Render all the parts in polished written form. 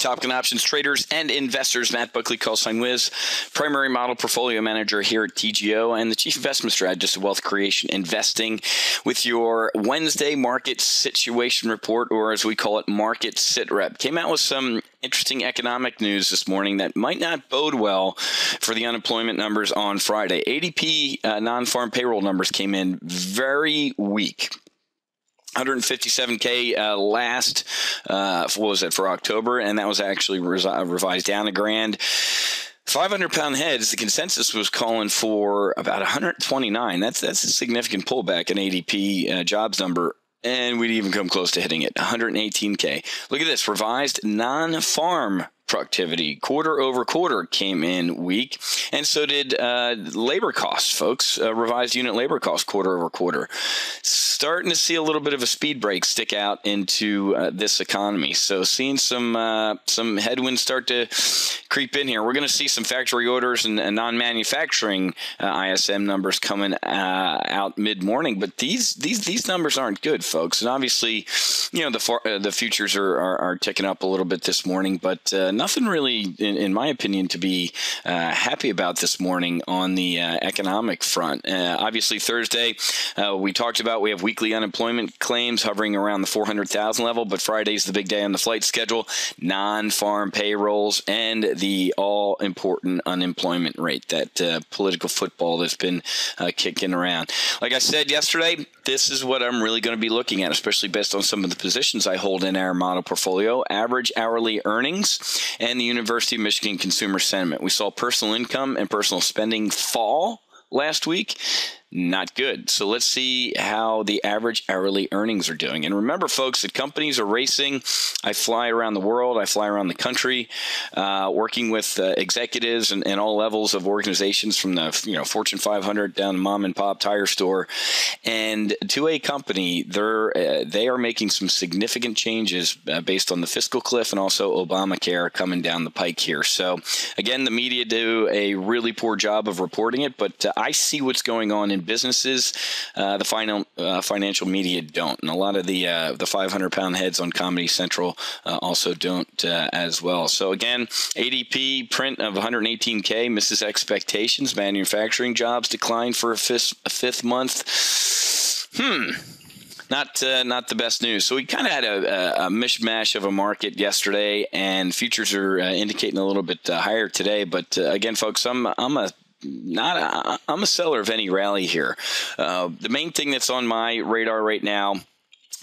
Top Gun Options traders and investors. Matt Buckley, call sign Whiz, primary model portfolio manager here at TGO and the chief investment strategist of Wealth Creation Investing with your Wednesday market situation report, or as we call it, Market SITREP. Came out with some interesting economic news this morning that might not bode well for the unemployment numbers on Friday. ADP non-farm payroll numbers came in very weak. 157K last, what was it, for October, and that was actually revised down a grand. 500-pound heads, the consensus was calling for about 129. That's a significant pullback in ADP jobs number, and we'd even come close to hitting it, 118K. Look at this, revised non-farm productivity quarter over quarter came in weak, and so did labor costs, folks. Revised unit labor costs quarter over quarter. Starting to see a little bit of a speed break stick out into this economy. So seeing some headwinds start to creep in here. We're going to see some factory orders and non-manufacturing ISM numbers coming out mid-morning, but these numbers aren't good, folks. And obviously, you know, the futures are ticking up a little bit this morning, but nothing really, in my opinion, to be happy about this morning on the economic front. Obviously, Thursday, we talked about we have weekly unemployment claims hovering around the 400,000 level, but Friday's the big day on the flight schedule. Non-farm payrolls and the all-important unemployment rate, that political football that's been kicking around. Like I said yesterday, this is what I'm really going to be looking at, especially based on some of the positions I hold in our model portfolio. Average hourly earnings and the University of Michigan consumer sentiment. We saw personal income and personal spending fall last week. Not good. So let's see how the average hourly earnings are doing. And remember, folks, that companies are racing. I fly around the world. I fly around the country, working with executives and all levels of organizations, from the Fortune 500 down to mom and pop tire store. And to a company, they are making some significant changes based on the Fiscal Cliff and also Obamacare coming down the pike here. So again, the media do a really poor job of reporting it, but I see what's going on in businesses. The financial media don't, and a lot of the 500-pound heads on Comedy Central also don't as well. So again, ADP print of 118K misses expectations. Manufacturing jobs declined for a fifth month. Not the best news. So we kind of had a mishmash of a market yesterday, and futures are indicating a little bit higher today. But again, folks, I'm a seller of any rally here. The main thing that's on my radar right now,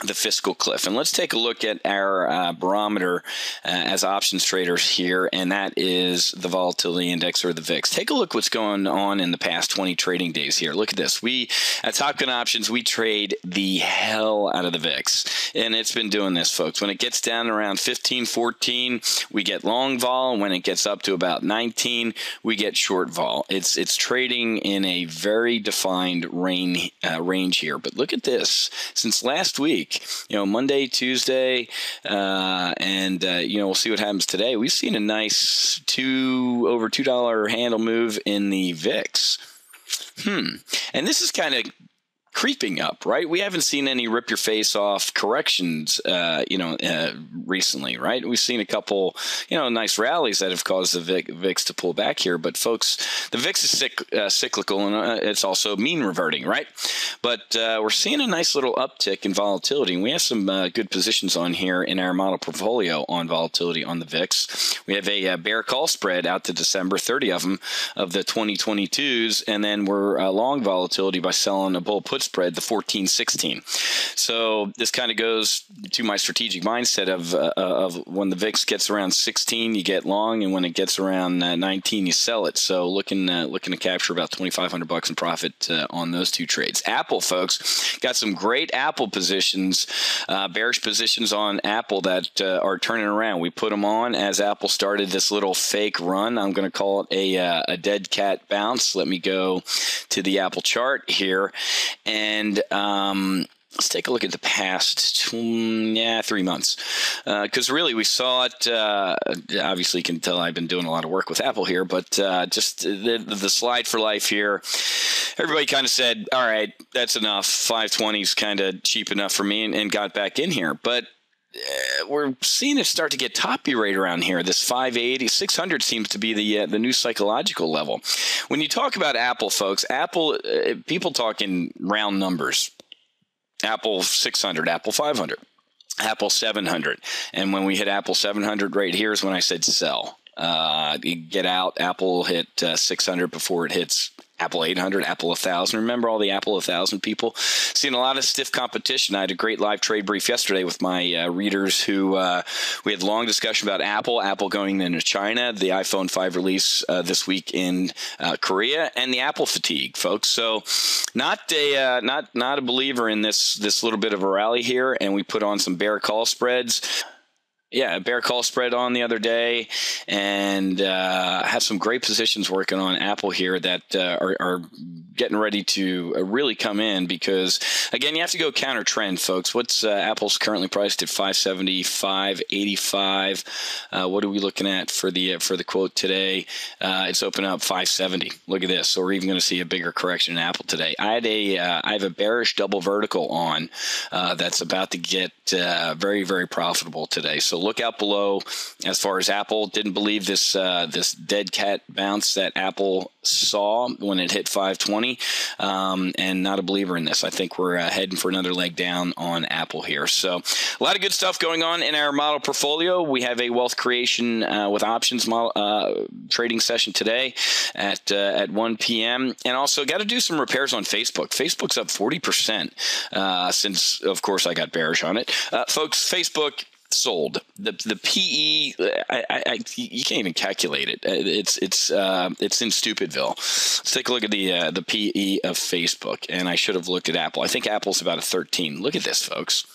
the Fiscal Cliff. And let's take a look at our barometer as options traders here, and that is the volatility index, or the VIX. Take a look what's going on in the past 20 trading days here. Look at this. We, at Top Gun Options, we trade the hell out of the VIX, and it's been doing this, folks. When it gets down around 15, 14, we get long vol. When it gets up to about 19, we get short vol. It's trading in a very defined range here. But look at this. Since last week, Monday, Tuesday, and we'll see what happens today. We've seen a nice over $2 handle move in the VIX. And this is kind of creeping up, right? We haven't seen any rip your face off corrections, recently, right? We've seen a couple, nice rallies that have caused the VIX to pull back here. But folks, the VIX is cyclical, and it's also mean reverting, right? But we're seeing a nice little uptick in volatility, and we have some good positions on here in our model portfolio on volatility on the VIX. We have a bear call spread out to December, 30 of them, of the 2022s, and then we're long volatility by selling a bull put spread, the 14-16. So this kind of goes to my strategic mindset of when the VIX gets around 16, you get long, and when it gets around 19, you sell it. So looking to capture about $2,500 in profit on those two trades. Apple, folks, got some great Apple positions, bearish positions on Apple that are turning around. We put them on as Apple started this little fake run. I'm going to call it a dead cat bounce. Let me go to the Apple chart here. And let's take a look at the past 3 months, because really we saw it. Obviously, you can tell I've been doing a lot of work with Apple here, but just the slide for life here. Everybody kind of said, all right, that's enough. 520 is kind of cheap enough for me, and got back in here. But we're seeing it start to get toppy right around here. This 580, 600 seems to be the new psychological level. When you talk about Apple, folks, Apple, people talk in round numbers. Apple 600, Apple 500, Apple 700. And when we hit Apple 700 right here is when I said sell. You get out. Apple hit 600 before it hits Apple 800, Apple 1000. Remember all the Apple 1000 people? Seeing a lot of stiff competition. I had a great live trade brief yesterday with my readers who we had a long discussion about Apple going into China, the iPhone 5 release this week in Korea, and the Apple fatigue, folks. So not a believer in this little bit of a rally here, and we put on some bear call spreads. Yeah, a bear call spread on the other day, and have some great positions working on Apple here that are getting ready to really come in because, again, you have to go counter trend, folks. What's Apple's currently priced at $575.85. What are we looking at for the quote today? It's open up $570. Look at this. So we're even going to see a bigger correction in Apple today. I have a bearish double vertical on that's about to get very, very profitable today. So look out below as far as Apple. Didn't believe this dead cat bounce that Apple saw when it hit 520, and not a believer in this. I think we're heading for another leg down on Apple here. So a lot of good stuff going on in our model portfolio. We have a wealth creation with options model, trading session today at 1 p.m. And also got to do some repairs on Facebook. Facebook's up 40% since, of course, I got bearish on it. Folks, Facebook sold. The PE, you can't even calculate it. It's in Stupidville. Let's take a look at the PE of Facebook, and I should have looked at Apple. I think Apple's about a 13. Look at this, folks.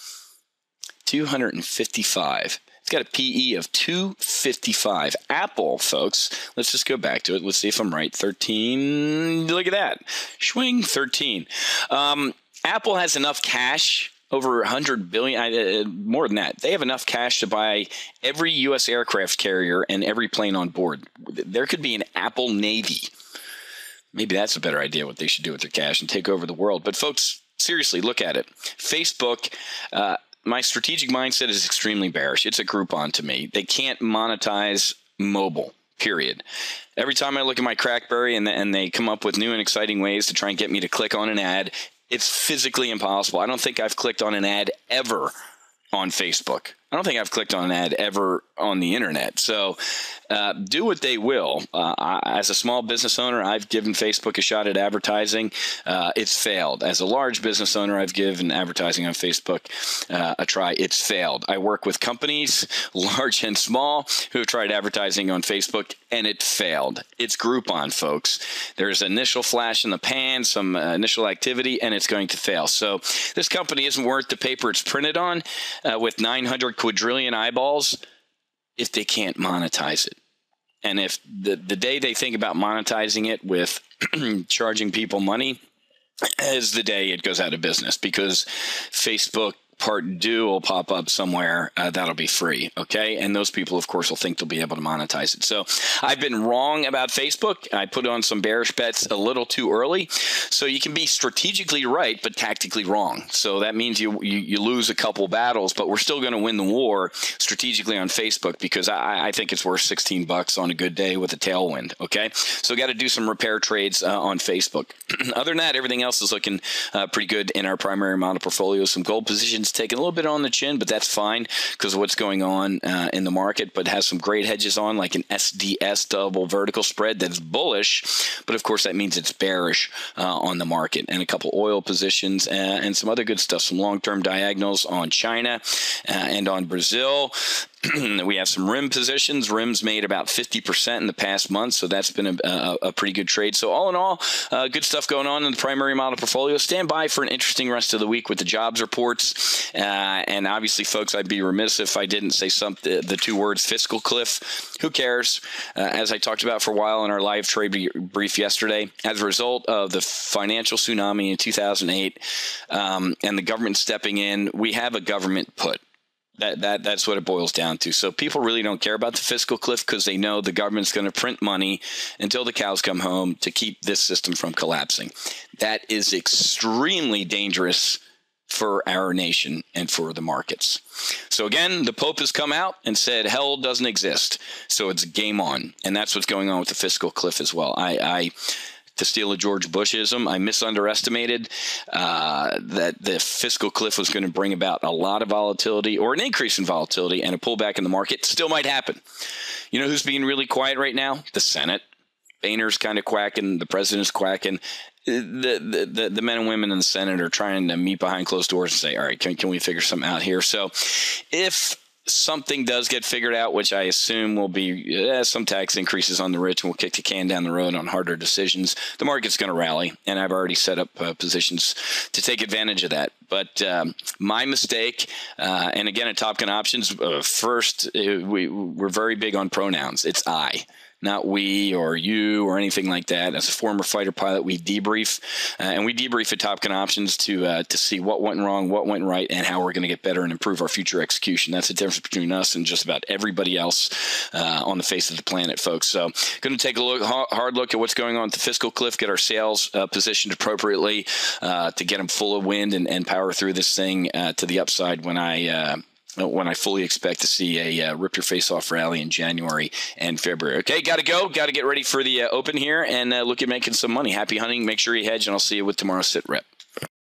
255. It's got a PE of 255. Apple, folks, let's just go back to it. Let's see if I'm right. 13. Look at that. Swing 13. Apple has enough cash. Over 100 billion, more than that. They have enough cash to buy every U.S. aircraft carrier and every plane on board. There could be an Apple Navy. Maybe that's a better idea what they should do with their cash and take over the world. But folks, seriously, look at it. Facebook, my strategic mindset is extremely bearish. It's a Groupon to me. They can't monetize mobile. Period. Every time I look at my Crackberry and they come up with new and exciting ways to try and get me to click on an ad, it's physically impossible. I don't think I've clicked on an ad ever on Facebook. I don't think I've clicked on an ad ever on the internet. So do what they will. As a small business owner, I've given Facebook a shot at advertising. It's failed. As a large business owner, I've given advertising on Facebook a try. It's failed. I work with companies, large and small, who have tried advertising on Facebook, and it failed. It's Groupon, folks. There's initial flash in the pan, some initial activity, and it's going to fail. So this company isn't worth the paper it's printed on with 900 quadrillion eyeballs if they can't monetize it. And if the day they think about monetizing it with charging people money is the day it goes out of business, because Facebook Part 2 will pop up somewhere that'll be free, okay? And those people, of course, will think they'll be able to monetize it. So I've been wrong about Facebook. I put on some bearish bets a little too early. So you can be strategically right, but tactically wrong. So that means you lose a couple battles, but we're still going to win the war strategically on Facebook, because I think it's worth $16 on a good day with a tailwind, okay? So got to do some repair trades on Facebook. Other than that, everything else is looking pretty good in our primary model portfolio. Some gold positions taking a little bit on the chin, but that's fine because of what's going on in the market, but has some great hedges on, like an SDS double vertical spread that's bullish, but of course that means it's bearish on the market, and a couple oil positions and some other good stuff, some long-term diagonals on China and on Brazil. We have some RIM positions. RIM's made about 50% in the past month, so that's been a pretty good trade. So all in all, good stuff going on in the primary model portfolio. Stand by for an interesting rest of the week with the jobs reports. And obviously, folks, I'd be remiss if I didn't say the two words Fiscal Cliff. Who cares? As I talked about for a while in our live trade brief yesterday, as a result of the financial tsunami in 2008 and the government stepping in, we have a government put. That's what it boils down to. So people really don't care about the fiscal cliff because they know the government's going to print money until the cows come home to keep this system from collapsing. That is extremely dangerous for our nation and for the markets. So again, the Pope has come out and said hell doesn't exist. So it's game on. And that's what's going on with the fiscal cliff as well. To steal a George Bushism, I misunderestimated that the fiscal cliff was going to bring about a lot of volatility or an increase in volatility and a pullback in the market. Still might happen. You know who's being really quiet right now? The Senate. Boehner's kind of quacking. The president's quacking. The men and women in the Senate are trying to meet behind closed doors and say, all right, can we figure something out here? So if something does get figured out, which I assume will be some tax increases on the rich and we'll kick the can down the road on harder decisions, the market's going to rally. And I've already set up positions to take advantage of that. But my mistake, and again, at Topkin Options, first, we're very big on pronouns. It's I. Not we or you or anything like that. As a former fighter pilot, we debrief, and we debrief at Topkin Options to see what went wrong, what went right, and how we're going to get better and improve our future execution. That's the difference between us and just about everybody else on the face of the planet, folks. So going to take a hard look at what's going on at the fiscal cliff, get our sales positioned appropriately to get them full of wind and power through this thing to the upside when I fully expect to see a rip your face off rally in January and February. Okay, got to go. Got to get ready for the open here and look at making some money. Happy hunting. Make sure you hedge, and I'll see you with tomorrow's sit rep.